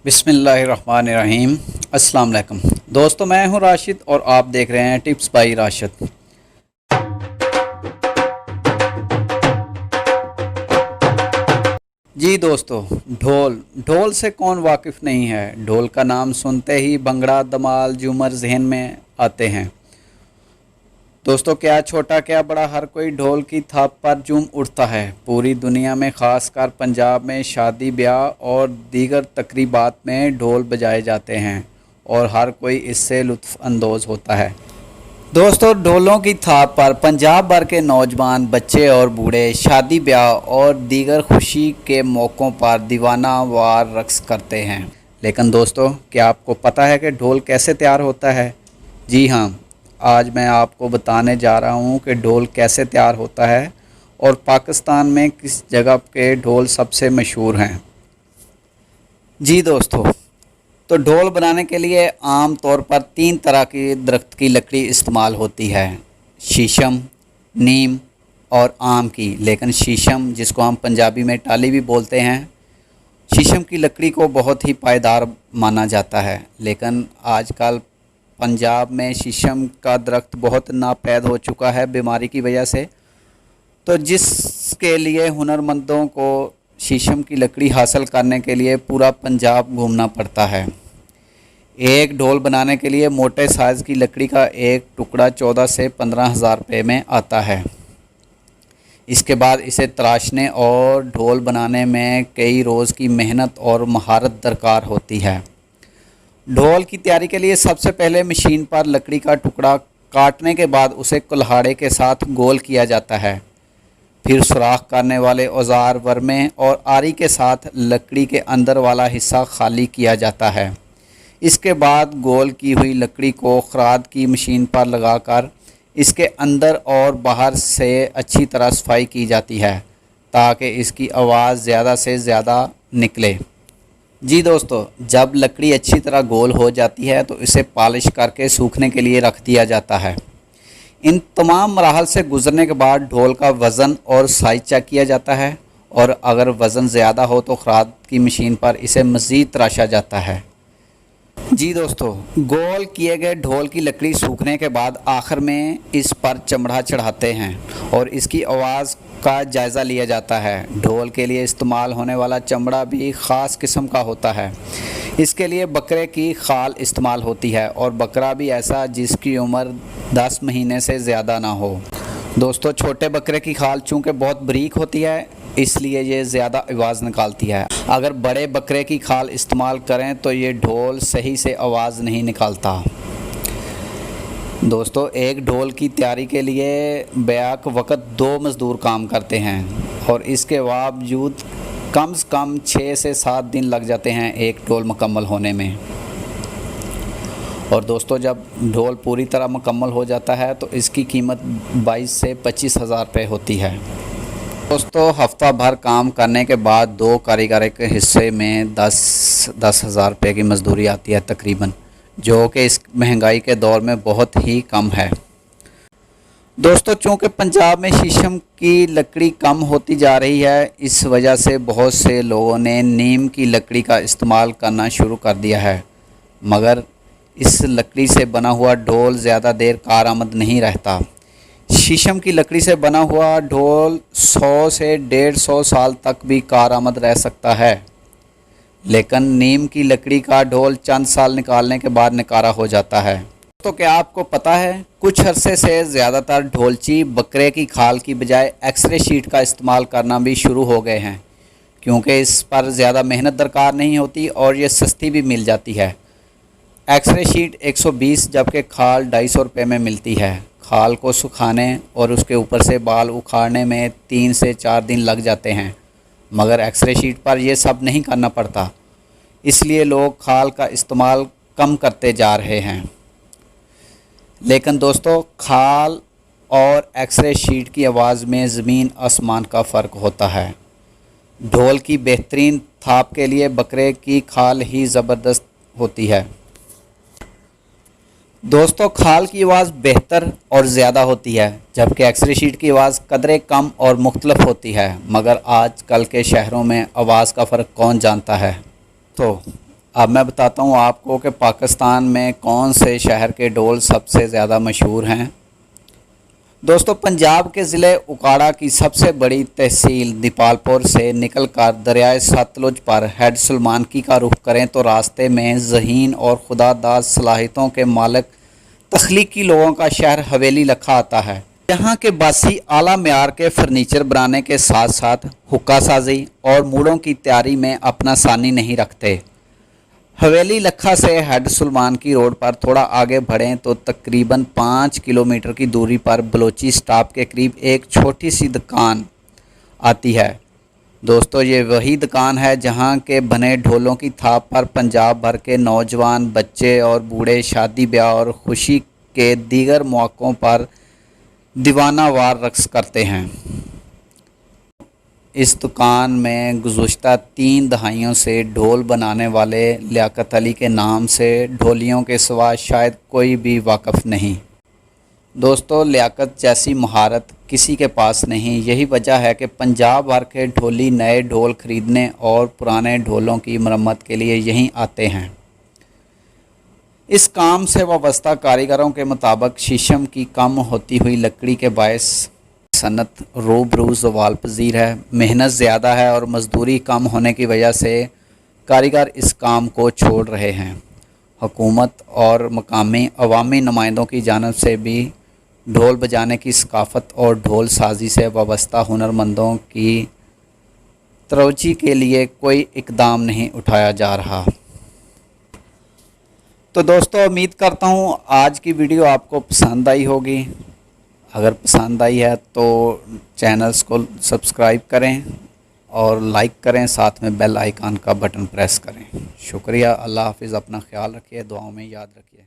बिस्मिल्लाहिर्रहमानिर्रहीम। अस्सलाम वालेकुम दोस्तों, मैं हूं राशिद और आप देख रहे हैं टिप्स बाई राशिद। जी दोस्तों, ढोल ढोल से कौन वाकिफ़ नहीं है। ढोल का नाम सुनते ही भंगड़ा, धमाल, झूमर जहन में आते हैं। दोस्तों, क्या छोटा क्या बड़ा, हर कोई ढोल की थाप पर झूम उठता है। पूरी दुनिया में, ख़ासकर पंजाब में शादी ब्याह और दीगर तकरीबात में ढोल बजाए जाते हैं और हर कोई इससे लुत्फ़ अंदोज़ होता है। दोस्तों, ढोलों की थाप पर पंजाब भर के नौजवान, बच्चे और बूढ़े शादी ब्याह और दीगर खुशी के मौक़ों पर दीवाना वार रक़्स करते हैं। लेकिन दोस्तों, क्या आपको पता है कि ढोल कैसे तैयार होता है? जी हाँ, आज मैं आपको बताने जा रहा हूँ कि ढोल कैसे तैयार होता है और पाकिस्तान में किस जगह के ढोल सबसे मशहूर हैं। जी दोस्तों, तो ढोल बनाने के लिए आम तौर पर 3 तरह की दरख्त की लकड़ी इस्तेमाल होती है, शीशम, नीम और आम की। लेकिन शीशम, जिसको हम पंजाबी में टाली भी बोलते हैं, शीशम की लकड़ी को बहुत ही पायदार माना जाता है। लेकिन आजकल पंजाब में शीशम का दरख्त बहुत नापैद हो चुका है बीमारी की वजह से, तो जिसके लिए हुनरमंदों को शीशम की लकड़ी हासिल करने के लिए पूरा पंजाब घूमना पड़ता है। एक ढोल बनाने के लिए मोटे साइज़ की लकड़ी का एक टुकड़ा 14 से 15 हज़ार रुपये में आता है। इसके बाद इसे तराशने और ढोल बनाने में कई रोज़ की मेहनत और महारत दरकार होती है। ढोल की तैयारी के लिए सबसे पहले मशीन पर लकड़ी का टुकड़ा काटने के बाद उसे कुल्हाड़े के साथ गोल किया जाता है। फिर सुराख करने वाले औजार, वर्मे और आरी के साथ लकड़ी के अंदर वाला हिस्सा खाली किया जाता है। इसके बाद गोल की हुई लकड़ी को खराद की मशीन पर लगाकर इसके अंदर और बाहर से अच्छी तरह सफाई की जाती है ताकि इसकी आवाज़ ज़्यादा से ज़्यादा निकले। जी दोस्तों, जब लकड़ी अच्छी तरह गोल हो जाती है तो इसे पॉलिश करके सूखने के लिए रख दिया जाता है। इन तमाम मराहल से गुज़रने के बाद ढोल का वज़न और साइज़ चेक किया जाता है और अगर वज़न ज़्यादा हो तो खराद की मशीन पर इसे मज़ीद तराशा जाता है। जी दोस्तों, गोल किए गए ढोल की लकड़ी सूखने के बाद आखिर में इस पर चमड़ा चढ़ाते हैं और इसकी आवाज़ का जायज़ा लिया जाता है। ढोल के लिए इस्तेमाल होने वाला चमड़ा भी ख़ास किस्म का होता है। इसके लिए बकरे की खाल इस्तेमाल होती है और बकरा भी ऐसा जिसकी उम्र 10 महीने से ज़्यादा ना हो। दोस्तों, छोटे बकरे की खाल चूँकि बहुत बारीक होती है इसलिए ये ज़्यादा आवाज़ निकालती है। अगर बड़े बकरे की खाल इस्तेमाल करें तो ये ढोल सही से आवाज़ नहीं निकालता। दोस्तों, एक ढोल की तैयारी के लिए बैक वक़्त 2 मज़दूर काम करते हैं और इसके बावजूद कम से कम 6 से 7 दिन लग जाते हैं एक ढोल मुकम्मल होने में। और दोस्तों, जब ढोल पूरी तरह मुकम्मल हो जाता है तो इसकी कीमत 22 से 25 हज़ार रुपये होती है। दोस्तों, हफ्ता भर काम करने के बाद 2 कारीगर के हिस्से में 10 हज़ार रुपये की मजदूरी आती है तकरीबन, जो कि इस महंगाई के दौर में बहुत ही कम है। दोस्तों, चूँकि पंजाब में शीशम की लकड़ी कम होती जा रही है, इस वजह से बहुत से लोगों ने नीम की लकड़ी का इस्तेमाल करना शुरू कर दिया है। मगर इस लकड़ी से बना हुआ ढोल ज़्यादा देर कारआमद नहीं रहता। शीशम की लकड़ी से बना हुआ ढोल 100 से 150 साल तक भी कारआमद रह सकता है, लेकिन नीम की लकड़ी का ढोल चंद साल निकालने के बाद निकारा हो जाता है। तो क्या आपको पता है, कुछ अरसे से ज़्यादातर ढोलची बकरे की खाल की बजाय एक्सरे शीट का इस्तेमाल करना भी शुरू हो गए हैं, क्योंकि इस पर ज़्यादा मेहनत दरकार नहीं होती और ये सस्ती भी मिल जाती है। एक्सरे शीट 120 जबकि खाल 250 रुपये में मिलती है। खाल को सुखाने और उसके ऊपर से बाल उखाड़ने में 3 से 4 दिन लग जाते हैं, मगर एक्सरे शीट पर यह सब नहीं करना पड़ता, इसलिए लोग खाल का इस्तेमाल कम करते जा रहे हैं। लेकिन दोस्तों, खाल और एक्सरे शीट की आवाज़ में ज़मीन आसमान का फ़र्क होता है। ढोल की बेहतरीन थाप के लिए बकरे की खाल ही ज़बरदस्त होती है। दोस्तों, खाल की आवाज़ बेहतर और ज़्यादा होती है, जबकि एक्सरे शीट की आवाज़ कदरे कम और मुख्तलिफ होती है। मगर आज कल के शहरों में आवाज़ का फ़र्क कौन जानता है। तो अब मैं बताता हूँ आपको कि पाकिस्तान में कौन से शहर के ढोल सबसे ज़्यादा मशहूर हैं। दोस्तों, पंजाब के ज़िले उकाड़ा की सबसे बड़ी तहसील दीपालपुर से निकलकर दरियाए सतलुज पर हेड सुलेमानकी का रुख करें तो रास्ते में ज़हीन और खुदादाद सलाहियतों के मालिक तख्लीकी लोगों का शहर हवेली लखा आता है। यहाँ के बासी आला म्यार के फर्नीचर बनाने के साथ साथ हुक्का साजी और मूड़ों की तैयारी में अपना सानी नहीं रखते। हवेली लखा से हेड सुलेमानकी रोड पर थोड़ा आगे बढ़ें तो तकरीबन 5 किलोमीटर की दूरी पर बलोची स्टॉप के करीब एक छोटी सी दुकान आती है। दोस्तों, ये वही दुकान है जहां के बने ढोलों की थाप पर पंजाब भर के नौजवान, बच्चे और बूढ़े शादी ब्याह और खुशी के दीगर मौक़ों पर दीवाना वार रक़्स करते हैं। इस दुकान में गुज़श्ता 3 दहाइयों से ढोल बनाने वाले लियाकत अली के नाम से ढोलियों के सिवा शायद कोई भी वाकिफ़ नहीं। दोस्तों, लियाकत जैसी महारत किसी के पास नहीं। यही वजह है कि पंजाब भर के ढोली नए ढोल ख़रीदने और पुराने ढोलों की मरम्मत के लिए यहीं आते हैं। इस काम से वाबस्ता कारीगरों के मुताबिक शीशम की कम होती हुई लकड़ी के बायस सनत रूबरू ज़वाल पज़ीर है। मेहनत ज़्यादा है और मज़दूरी कम होने की वजह से कारीगर इस काम को छोड़ रहे हैं। हुकूमत और मकामी अवामी नुमाइंदों की जानिब से भी ढोल बजाने की सकाफ़त और ढोल साजी से वाबस्ता हुनरमंदों की तरजीह के लिए कोई इक़दाम नहीं उठाया जा रहा। तो दोस्तों, उम्मीद करता हूँ आज की वीडियो आपको पसंद आई होगी। अगर पसंद आई है तो चैनल्स को सब्सक्राइब करें और लाइक करें, साथ में बेल आइकन का बटन प्रेस करें। शुक्रिया। अल्लाह हाफ़िज़। अपना ख्याल रखिए, दुआओं में याद रखिए।